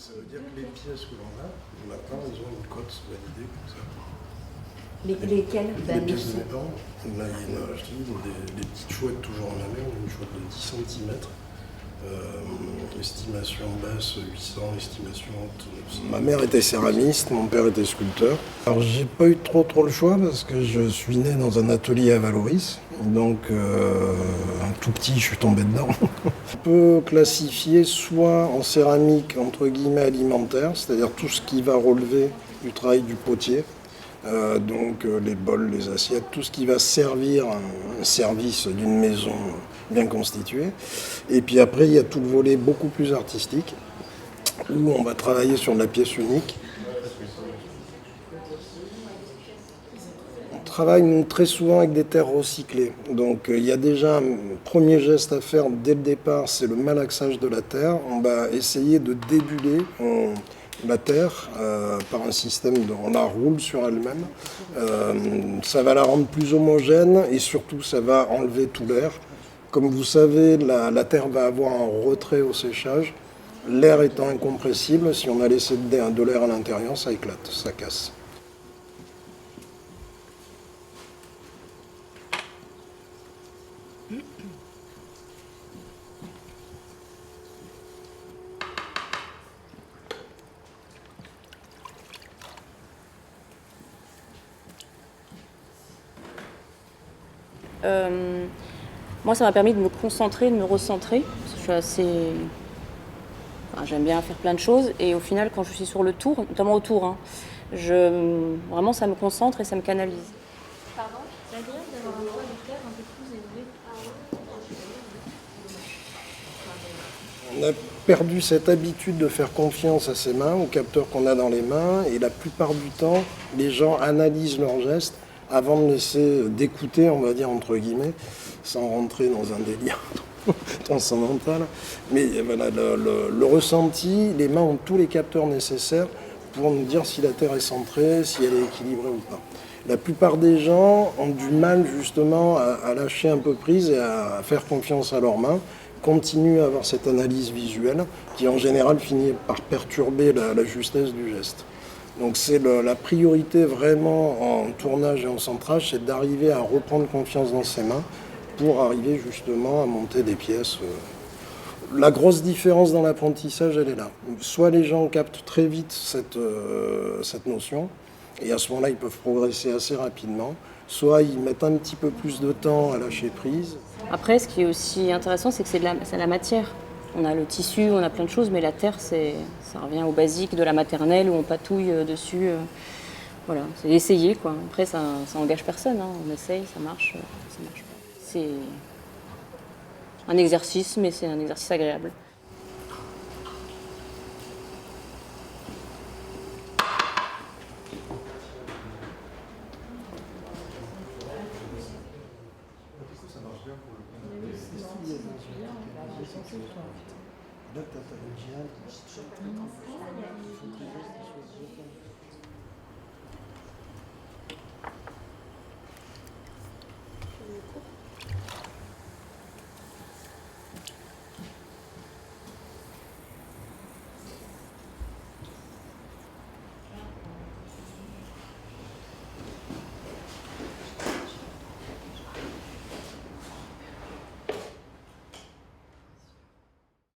Ça veut dire que les pièces que l'on a, le matin, elles ont une cote validée comme ça. Lesquelles? Les pièces de mes parents. Là, il y en a, je dis, des petites chouettes toujours en la même, une chouette de 10 cm. Estimation basse 800, estimation haute 900. Ma mère était céramiste, mon père était sculpteur. Alors j'ai pas eu trop le choix parce que je suis né dans un atelier à Valoris. Donc un tout petit, je suis tombé dedans. On peut classifier soit en céramique entre guillemets alimentaire, c'est-à-dire tout ce qui va relever du travail du potier. Les bols, les assiettes, tout ce qui va servir un service d'une maison bien constituée. Et puis après, il y a tout le volet beaucoup plus artistique, où on va travailler sur de la pièce unique. On travaille très souvent avec des terres recyclées. Donc il y a déjà un premier geste à faire dès le départ, c'est le malaxage de la terre. On va essayer de débuler la terre par un système on la roule sur elle-même. Ça va la rendre plus homogène et surtout ça va enlever tout l'air. Comme vous savez, la terre va avoir un retrait au séchage. L'air étant incompressible, si on a laissé de l'air à l'intérieur, ça éclate, ça casse. Moi, ça m'a permis de me concentrer, de me recentrer. Parce que je suis assez... Enfin, j'aime bien faire plein de choses. Et au final, quand je suis sur le tour, notamment au tour, hein, vraiment, ça me concentre et ça me canalise. Pardon? C'est agréable d'avoir un droit de terre un peu plus élevé. On a perdu cette habitude de faire confiance à ses mains, aux capteurs qu'on a dans les mains. Et la plupart du temps, les gens analysent leurs gestes avant de laisser d'écouter, on va dire entre guillemets, sans rentrer dans un délire transcendantal. Mais voilà, le ressenti, les mains ont tous les capteurs nécessaires pour nous dire si la Terre est centrée, si elle est équilibrée ou pas. La plupart des gens ont du mal justement à lâcher un peu prise et à faire confiance à leurs mains, continuent à avoir cette analyse visuelle qui en général finit par perturber la justesse du geste. Donc c'est la priorité vraiment en tournage et en centrage, c'est d'arriver à reprendre confiance dans ses mains pour arriver justement à monter des pièces. La grosse différence dans l'apprentissage, elle est là. Soit les gens captent très vite cette notion, et à ce moment-là, ils peuvent progresser assez rapidement, soit ils mettent un petit peu plus de temps à lâcher prise. Après, ce qui est aussi intéressant, c'est que c'est la matière. On a le tissu, on a plein de choses, mais la terre, ça revient au basique de la maternelle où on patouille dessus. Voilà, c'est essayer, quoi. Après, ça engage personne, hein. On essaye, ça marche pas. C'est un exercice, mais c'est un exercice agréable. Là, tu as